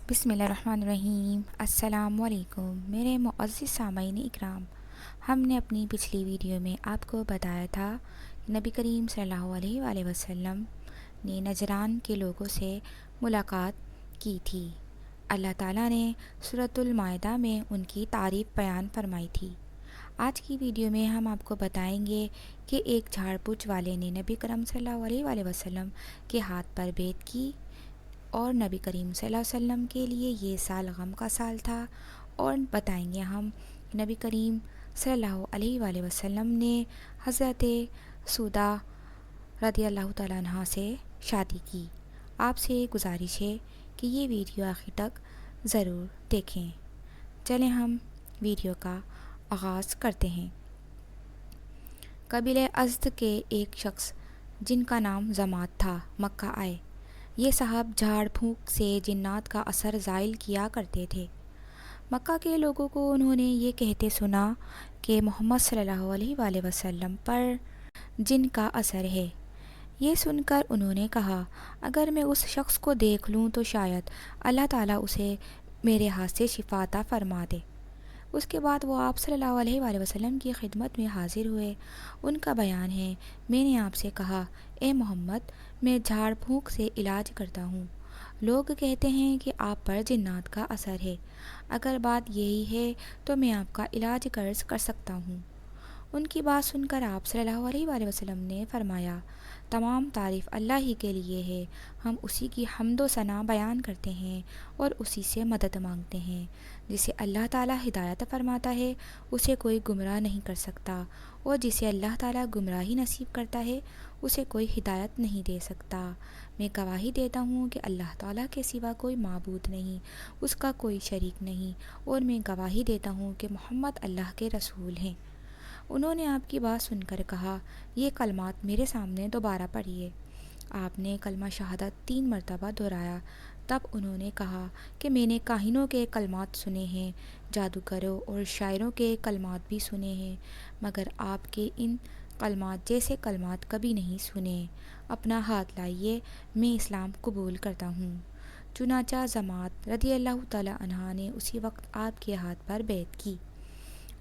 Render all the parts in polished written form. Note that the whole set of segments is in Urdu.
بسم اللہ الرحمن الرحیم۔ السلام علیکم میرے معزز سامعین اکرام، ہم نے اپنی پچھلی ویڈیو میں آپ کو بتایا تھا کہ نبی کریم صلی اللہ علیہ وآلہ وسلم نے نجران کے لوگوں سے ملاقات کی تھی۔ اللہ تعالیٰ نے سورۃ المائدہ میں ان کی تعریف بیان فرمائی تھی۔ آج کی ویڈیو میں ہم آپ کو بتائیں گے کہ ایک جھاڑ پوچھ والے نے نبی کریم صلی اللہ علیہ وآلہ وسلم کے ہاتھ پر بیعت کی، اور نبی کریم صلی اللہ علیہ وسلم کے لیے یہ سال غم کا سال تھا۔ اور بتائیں گے ہم نبی کریم صلی اللہ علیہ وآلہ وسلم نے حضرت سودا رضی اللہ تعالیٰ عنہ سے شادی کی۔ آپ سے گزارش ہے کہ یہ ویڈیو آخر تک ضرور دیکھیں۔ چلیں ہم ویڈیو کا آغاز کرتے ہیں۔ قبیلہ ازد کے ایک شخص جن کا نام ضماد تھا مکہ آئے۔ یہ صاحب جھاڑ پھونک سے جنات کا اثر زائل کیا کرتے تھے۔ مکہ کے لوگوں کو انہوں نے یہ کہتے سنا کہ محمد صلی اللہ علیہ وآلہ وسلم پر جن کا اثر ہے۔ یہ سن کر انہوں نے کہا، اگر میں اس شخص کو دیکھ لوں تو شاید اللہ تعالیٰ اسے میرے ہاتھ سے شفا عطا فرما دے۔ اس کے بعد وہ آپ صلی اللہ علیہ وآلہ وسلم کی خدمت میں حاضر ہوئے۔ ان کا بیان ہے، میں نے آپ سے کہا، اے محمد، میں جھاڑ پھونک سے علاج کرتا ہوں۔ لوگ کہتے ہیں کہ آپ پر جنات کا اثر ہے۔ اگر بات یہی ہے تو میں آپ کا علاج کر سکتا ہوں۔ ان کی بات سن کر آپ صلی اللہ علیہ وآلہ وسلم نے فرمایا، تمام تعریف اللہ ہی کے لیے ہے۔ ہم اسی کی حمد و ثنا بیان کرتے ہیں اور اسی سے مدد مانگتے ہیں۔ جسے اللہ تعالیٰ ہدایت فرماتا ہے اسے کوئی گمراہ نہیں کر سکتا، اور جسے اللہ تعالیٰ گمراہی نصیب کرتا ہے اسے کوئی ہدایت نہیں دے سکتا۔ میں گواہی دیتا ہوں کہ اللہ تعالیٰ کے سوا کوئی معبود نہیں، اس کا کوئی شریک نہیں، اور میں گواہی دیتا ہوں کہ محمد اللہ کے رسول ہیں۔ انہوں نے آپ کی بات سن کر کہا، یہ کلمات میرے سامنے دوبارہ پڑھیے۔ آپ نے کلمہ شہادت 3 مرتبہ دہرایا۔ تب انہوں نے کہا کہ میں نے کاہنوں کے کلمات سنے ہیں، جادوگروں اور شاعروں کے کلمات بھی سنے ہیں، مگر آپ کے ان کلمات جیسے کلمات کبھی نہیں سنے۔ اپنا ہاتھ لائیے، میں اسلام قبول کرتا ہوں۔ چنانچہ ضماد رضی اللہ تعالیٰ عنہ نے اسی وقت آپ کے ہاتھ پر بیعت کی۔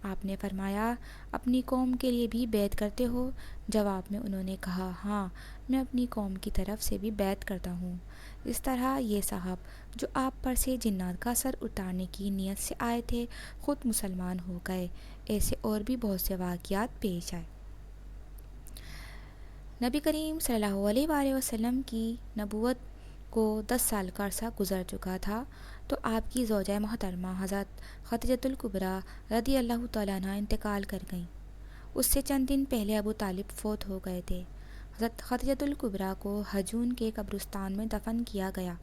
آپ نے فرمایا، اپنی قوم کے لیے بھی بیعت کرتے ہو؟ جواب میں انہوں نے کہا، ہاں، میں اپنی قوم کی طرف سے بھی بیعت کرتا ہوں۔ اس طرح یہ صاحب جو آپ پر سے جنات کا اثر اتارنے کی نیت سے آئے تھے خود مسلمان ہو گئے۔ ایسے اور بھی بہت سے واقعات پیش آئے۔ نبی کریم صلی اللہ علیہ وآلہ وسلم کی نبوت کو 10 سال کا عرصہ گزر چکا تھا تو آپ کی زوجہ محترمہ حضرت خدیجہ الکبریٰ رضی اللہ تعالیٰ عنہ انتقال کر گئیں۔ اس سے چند دن پہلے ابو طالب فوت ہو گئے تھے۔ حضرت خدیجہ الکبریٰ کو ہجون کے قبرستان میں دفن کیا گیا۔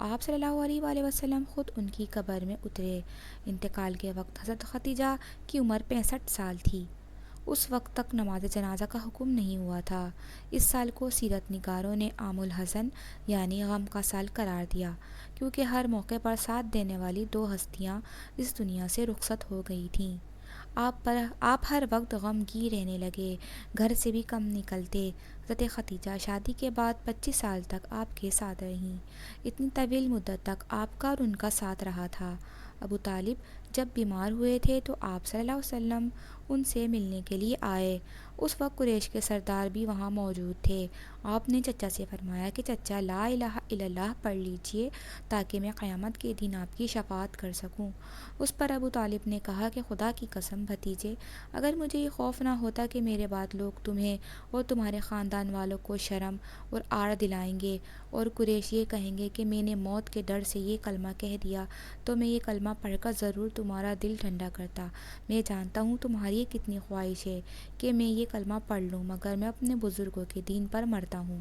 آپ صلی اللہ علیہ وآلہ وسلم خود ان کی قبر میں اترے۔ انتقال کے وقت حضرت خدیجہ کی عمر 65 سال تھی۔ اس وقت تک نماز جنازہ کا حکم نہیں ہوا تھا۔ اس سال کو سیرت نگاروں نے عام الحزن یعنی غم کا سال قرار دیا، کیونکہ ہر موقع پر ساتھ دینے والی 2 ہستیاں اس دنیا سے رخصت ہو گئی تھیں۔ آپ ہر وقت غمگین رہنے لگے، گھر سے بھی کم نکلتے۔ حضرت خدیجہ شادی کے بعد 25 سال تک آپ کے ساتھ رہیں۔ اتنی طویل مدت تک آپ کا اور ان کا ساتھ رہا تھا۔ ابو طالب جب بیمار ہوئے تھے تو آپ صلی اللہ علیہ وسلم ان سے ملنے کے لیے آئے۔ اس وقت قریش کے سردار بھی وہاں موجود تھے۔ آپ نے چچا سے فرمایا کہ چچا لا الہ الا اللہ پڑھ لیجئے تاکہ میں قیامت کے دن آپ کی شفاعت کر سکوں۔ اس پر ابو طالب نے کہا کہ خدا کی قسم بھتیجے، اگر مجھے یہ خوف نہ ہوتا کہ میرے بعد لوگ تمہیں اور تمہارے خاندان والوں کو شرم اور عار دلائیں گے اور قریش یہ کہیں گے کہ میں نے موت کے ڈر سے یہ کلمہ کہہ دیا، تو میں یہ کلمہ پڑھ کر ضرور تمہارا دل ٹھنڈا کرتا۔ میں جانتا ہوں تمہاری کتنی خواہش ہے کہ میں یہ کلمہ پڑھ لوں، مگر میں اپنے بزرگوں کے دین پر مرتا ہوں۔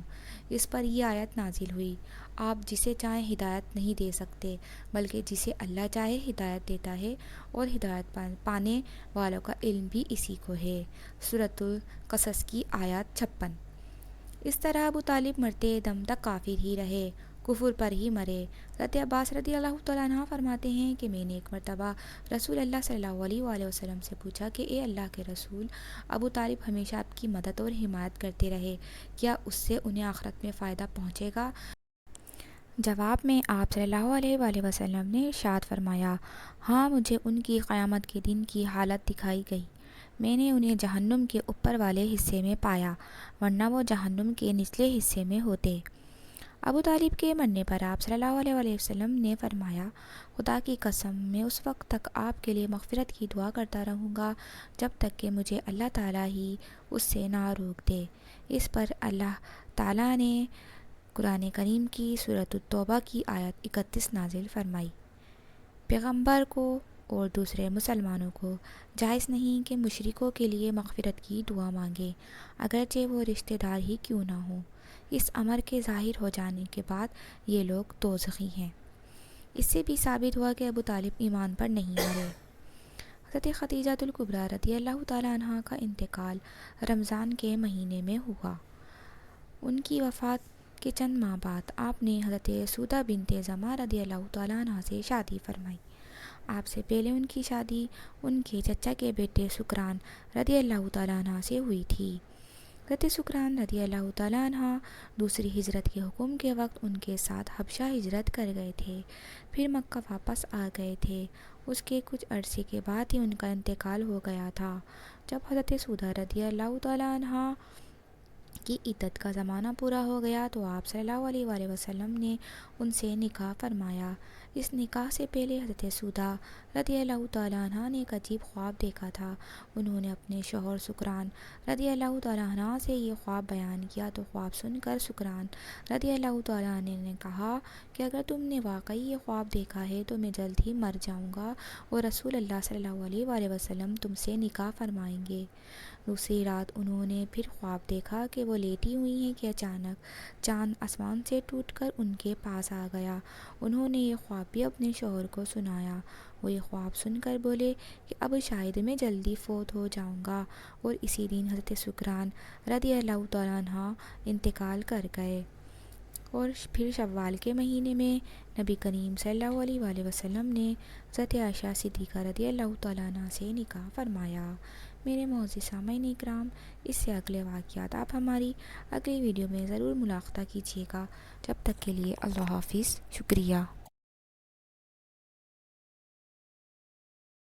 اس پر یہ آیت نازل ہوئی، آپ جسے چاہیں ہدایت نہیں دے سکتے بلکہ جسے اللہ چاہے ہدایت دیتا ہے، اور ہدایت پانے والوں کا علم بھی اسی کو ہے۔ سورۃ القصص کی آیت 56۔ اس طرح ابو طالب مرتے دم تک کافر ہی رہے، کفر پر ہی مرے۔ حضرت عباس رضی اللہ تعالیٰ عنہ فرماتے ہیں کہ میں نے ایک مرتبہ رسول اللہ صلی اللہ علیہ وآلہ وسلم سے پوچھا کہ اے اللہ کے رسول، ابو طالب ہمیشہ آپ کی مدد اور حمایت کرتے رہے، کیا اس سے انہیں آخرت میں فائدہ پہنچے گا؟ جواب میں آپ صلی اللہ علیہ وآلہ وسلم نے ارشاد فرمایا، ہاں مجھے ان کی قیامت کے دن کی حالت دکھائی گئی۔ میں نے انہیں جہنم کے اوپر والے حصے میں پایا، ورنہ وہ جہنم کے نچلے حصے میں ہوتے۔ ابو طالب کے مرنے پر آپ صلی اللہ علیہ وآلہ وسلم نے فرمایا، خدا کی قسم میں اس وقت تک آپ کے لیے مغفرت کی دعا کرتا رہوں گا جب تک کہ مجھے اللہ تعالیٰ ہی اس سے نہ روک دے۔ اس پر اللہ تعالیٰ نے قرآن کریم کی سورۃ التوبہ کی آیت 31 نازل فرمائی۔ پیغمبر کو اور دوسرے مسلمانوں کو جائز نہیں کہ مشرکوں کے لیے مغفرت کی دعا مانگے، اگرچہ وہ رشتہ دار ہی کیوں نہ ہوں۔ اس امر کے ظاہر ہو جانے کے بعد یہ لوگ دوزخی ہیں۔ اس سے بھی ثابت ہوا کہ ابو طالب ایمان پر نہیں مرے۔ حضرت خدیجہ الکبریٰ رضی اللہ تعالیٰ عنہ کا انتقال رمضان کے مہینے میں ہوا۔ ان کی وفات کے چند ماہ بعد آپ نے حضرت سودہ بنت زمعہ رضی اللہ تعالیٰ عنہ سے شادی فرمائی۔ آپ سے پہلے ان کی شادی ان کے چچا کے بیٹے سکران رضی اللہ تعالیٰ عنہ سے ہوئی تھی۔ حضرت سکران رضی اللہ تعالیٰ عنہ دوسری ہجرت کے حکم کے وقت ان کے ساتھ حبشہ ہجرت کر گئے تھے، پھر مکہ واپس آ گئے تھے۔ اس کے کچھ عرصے کے بعد ہی ان کا انتقال ہو گیا تھا۔ جب حضرت سودہ رضی اللہ تعالیٰ عنہ کی عدت کا زمانہ پورا ہو گیا تو آپ صلی اللہ علیہ وآلہ وسلم نے ان سے نکاح فرمایا۔ اس نکاح سے پہلے حضرت سودہ رضی اللہ تعالیٰ عنہ نے ایک عجیب خواب دیکھا تھا۔ انہوں نے اپنے شوہر سکران رضی اللہ تعالیٰ عنہ سے یہ خواب بیان کیا تو خواب سن کر سکران رضی اللہ تعالیٰ عنہ نے کہا کہ اگر تم نے واقعی یہ خواب دیکھا ہے تو میں جلد ہی مر جاؤں گا اور رسول اللہ صلی اللہ علیہ وآلہ وسلم تم سے نکاح فرمائیں گے۔ دوسری رات انہوں نے پھر خواب دیکھا کہ وہ لیٹی ہوئی ہیں کہ اچانک چاند آسمان سے ٹوٹ کر ان کے پاس آ گیا۔ انہوں نے یہ خواب بھی اپنے شوہر کو سنایا۔ وہ یہ خواب سن کر بولے کہ اب شاید میں جلدی فوت ہو جاؤں گا، اور اسی دن حضرت سکران رضی اللہ تعالیٰ عنہ انتقال کر گئے۔ اور پھر شوال کے مہینے میں نبی کریم صلی اللہ علیہ وآلہ وسلم نے حضرت عائشہ صدیقہ رضی اللہ تعالیٰ عنہ سے نکاح فرمایا۔ میرے معزز سامعین اکرام، اس سے اگلے واقعات آپ ہماری اگلی ویڈیو میں ضرور ملاحظہ کیجیے گا۔ جب تک کے لیے اللہ حافظ، شکریہ۔